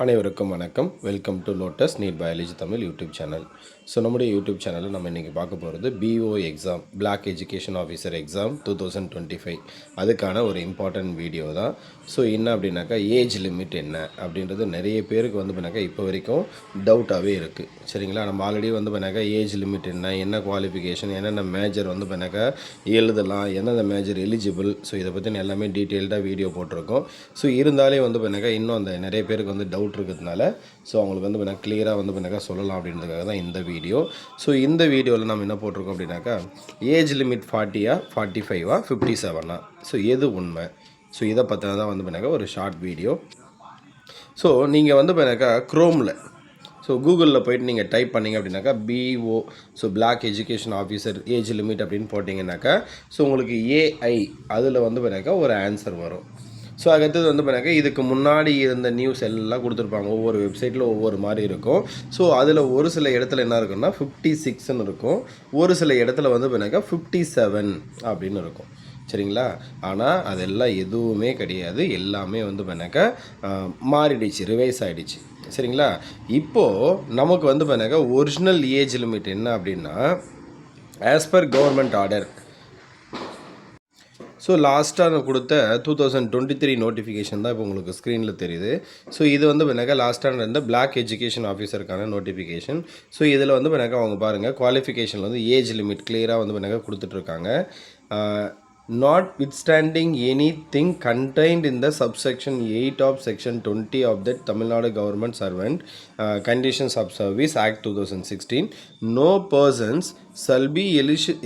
அனைவருக்கும் வணக்கம். Welcome to Lotus NEET biology Tamil YouTube channel. So நம்முடைய யூடியூப் சேனலில் நம்ம இன்றைக்கி பார்க்க போகிறது BO exam, block education officer exam 2025 அதுக்கான ஒரு இம்பார்ட்டன்ட் வீடியோ தான். ஸோ என்ன அப்படின்னாக்கா ஏஜ் லிமிட் என்ன அப்படின்றது நிறைய பேருக்கு வந்து பண்ணாக்கா இப்போ வரைக்கும் டவுட்டாகவே இருக்குது. சரிங்களா, நம்ம ஆல்ரெடி வந்து பண்ணாக்கா ஏஜ் லிமிட் என்ன குவாலிஃபிகேஷன், என்னென்ன மேஜர் வந்து பண்ணாக்கா எழுதலாம், எந்தெந்த மேஜர் எலிஜிபிள், ஸோ இதை பற்றி எல்லாமே டீட்டெயில்டாக வீடியோ போட்டிருக்கோம். ஸோ இருந்தாலே வந்து பண்ணாக்கா இன்னும் அந்த நிறைய பேருக்கு வந்து டவுட் இருக்கிறதுனால ஸோ அவங்களுக்கு வந்து பண்ணால் கிளியராக வந்து பண்ணாக்கா சொல்லலாம் அப்படின்றதுக்காக தான் இந்த வீடியோ. ஸோ இந்த வீடியோவில் நம்ம என்ன போட்டிருக்கோம் அப்படின்னாக்கா ஏஜ் லிமிட் 40 45 57 ஸோ எது உண்மை, ஸோ இதை பற்றின தான் வந்து பண்ணாக்கா ஒரு ஷார்ட் வீடியோ. ஸோ நீங்கள் வந்து பண்ணாக்கா க்ரோமில் ஸோ கூகுளில் போய்ட்டு நீங்கள் டைப் பண்ணிங்க அப்படின்னாக்கா BO so block education officer age limit அப்படின்னு போட்டிங்கன்னாக்கா ஸோ உங்களுக்கு ஏஐ அதில் வந்து பண்ணாக்கா ஒரு ஆன்சர் வரும். ஸோ அடுத்தது வந்து பண்ணாக்கா இதுக்கு முன்னாடி இருந்த நியூஸ் எல்லாம் கொடுத்துருப்பாங்க. ஒவ்வொரு வெப்சைட்டில் ஒவ்வொரு மாதிரி இருக்கும். ஸோ அதில் ஒரு சில இடத்துல என்ன இருக்குன்னா 56ன்னு இருக்கும், ஒரு சில இடத்துல வந்து பண்ணாக்கா 57 அப்படின்னு இருக்கும். சரிங்களா, ஆனால் அதெல்லாம் எதுவுமே கிடையாது, எல்லாமே வந்து பண்ணாக்கா மாறிடுச்சு, ரிவைஸ் ஆகிடுச்சு. சரிங்களா, இப்போது நமக்கு வந்து பண்ணாக்கா ஒரிஜினல் ஏஜ் லிமிட் என்ன அப்படின்னா as per government order. So லாஸ்ட்டாக நான் கொடுத்த 2023 நோட்டிஃபிகேஷன் தான் இப்போ உங்களுக்கு ஸ்க்ரீனில் தெரியுது. ஸோ இது வந்து பண்ணாக்கா லாஸ்ட்டாக இருந்த பிளாக் எஜுகேஷன் ஆஃபீஸருக்கான நோட்டிஃபிகேஷன். ஸோ இதில் வந்து பண்ணாக்கா அவங்க பாருங்கள் குவாலிஃபிகேஷனில் வந்து ஏஜ் லிமிட் கிளியராக வந்து பண்ணாக்கா கொடுத்துட்ருக்காங்க. Notwithstanding anything contained in the subsection 8 of section 20 of the Tamil Nadu Government Servant Conditions of Service Act 2016, no persons shall be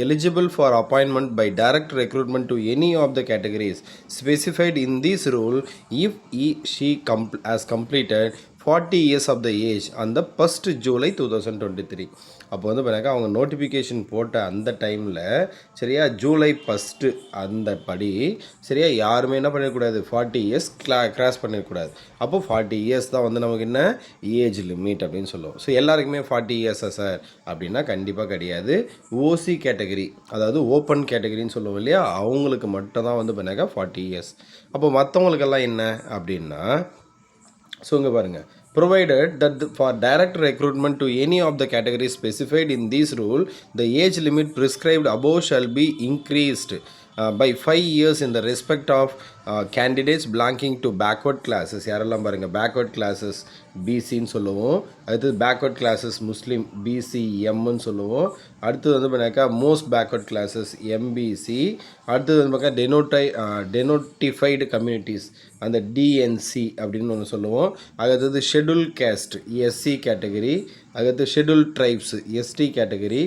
eligible for appointment by direct recruitment to any of the categories specified in this rule if she has completed 40 years of the age on the 1st July 2023. அப்போ வந்து பண்ணாக்கா அவங்க notification போட்ட அந்த டைமில் சரியா ஜூலை 1 அந்த படி சரியா யாருமே என்ன பண்ணிடக்கூடாது 40 இயர்ஸ் கிராஸ் பண்ணிடக்கூடாது. அப்போது 40 இயர்ஸ் தான் வந்து நமக்கு என்ன ஏஜ் லிமிட் அப்படின்னு சொல்லுவோம். ஸோ எல்லாருக்குமே 40 இயர்ஸா சார் அப்படின்னா கண்டிப்பாக கிடையாது. ஓசி கேட்டகரி, அதாவது ஓப்பன் கேட்டகரின்னு சொல்லுவோம் இல்லையா, அவங்களுக்கு மட்டும் தான் வந்து பண்ணாக்கா 40 இயர்ஸ். அப்போ மற்றவங்களுக்கெல்லாம் என்ன அப்படின்னா ஸோ இங்கே பாருங்கள், provided that for direct recruitment to any of the categories specified in this rule, the age limit prescribed above shall be increased by 5 years in the respect of candidates belonging to backward classes. யாரெல்லாம் பாருங்கள் backward classes பிசின்னு சொல்லுவோம், அடுத்தது backward classes முஸ்லீம் பிசிஎம்னு சொல்லுவோம், அடுத்தது வந்து பார்த்தாக்கா most backward classes MBC, அடுத்தது வந்து பார்க்க டெனோட்டிஃபைடு கம்யூனிட்டிஸ் அந்த டிஎன்சி அப்படின்னு ஒன்று சொல்லுவோம், அடுத்தது ஷெட்யூல் கேஸ்ட் எஸ்சி கேட்டகரி, அடுத்தது schedule tribes ST category,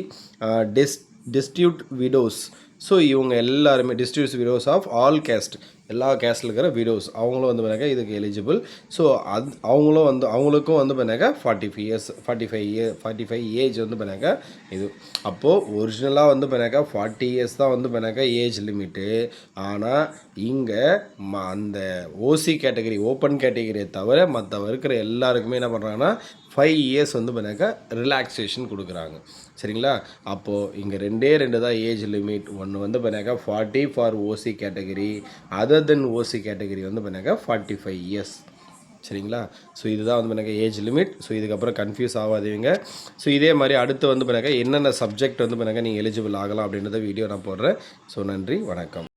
distribute widows. So இவங்க எல்லாருமே distribute widows of all caste, எல்லா கேஸ்ட்டில் இருக்கிற விடோஸ் அவங்களும் வந்து பண்ணாக்கா இதுக்கு எலிஜிபிள். ஸோ அவங்களுக்கும் வந்து பண்ணாக்கா 45 ஏஜ் வந்து பண்ணாக்கா இது. அப்போது ஒரிஜினலாக வந்து பண்ணாக்கா 40 இயர்ஸ் தான் வந்து பண்ணாக்கா ஏஜ் லிமிட்டு. ஆனால் இங்கே அந்த ஓசி கேட்டகரி ஓப்பன் கேட்டகரியை தவிர மற்ற இருக்கிற எல்லாருக்குமே என்ன பண்ணுறாங்கன்னா 5 இயர்ஸ் வந்து பண்ணாக்கா ரிலாக்ஸேஷன் கொடுக்குறாங்க. சரிங்களா, அப்போது இங்கே ரெண்டு தான் ஏஜ் லிமிட். ஒன்று வந்து பண்ணாக்கா 40 for OC category, other then OC category வந்து பண்ணாக்கா 45 இயர்ஸ். சரிங்களா, ஸோ இதுதான் வந்து பண்ணாக்கா ஏஜ் லிமிட். ஸோ இதுக்கப்புறம் கன்ஃபியூஸ் ஆகாதீங்க. ஸோ இதே மாதிரி அடுத்து வந்து பண்ணாக்கா என்னென்ன சப்ஜெக்ட் வந்து பண்ணாக்கா நீங்கள் எலிஜிபிள் ஆகலாம் அப்படின்றத வீடியோ நான் போடுறேன். ஸோ நன்றி, வணக்கம்.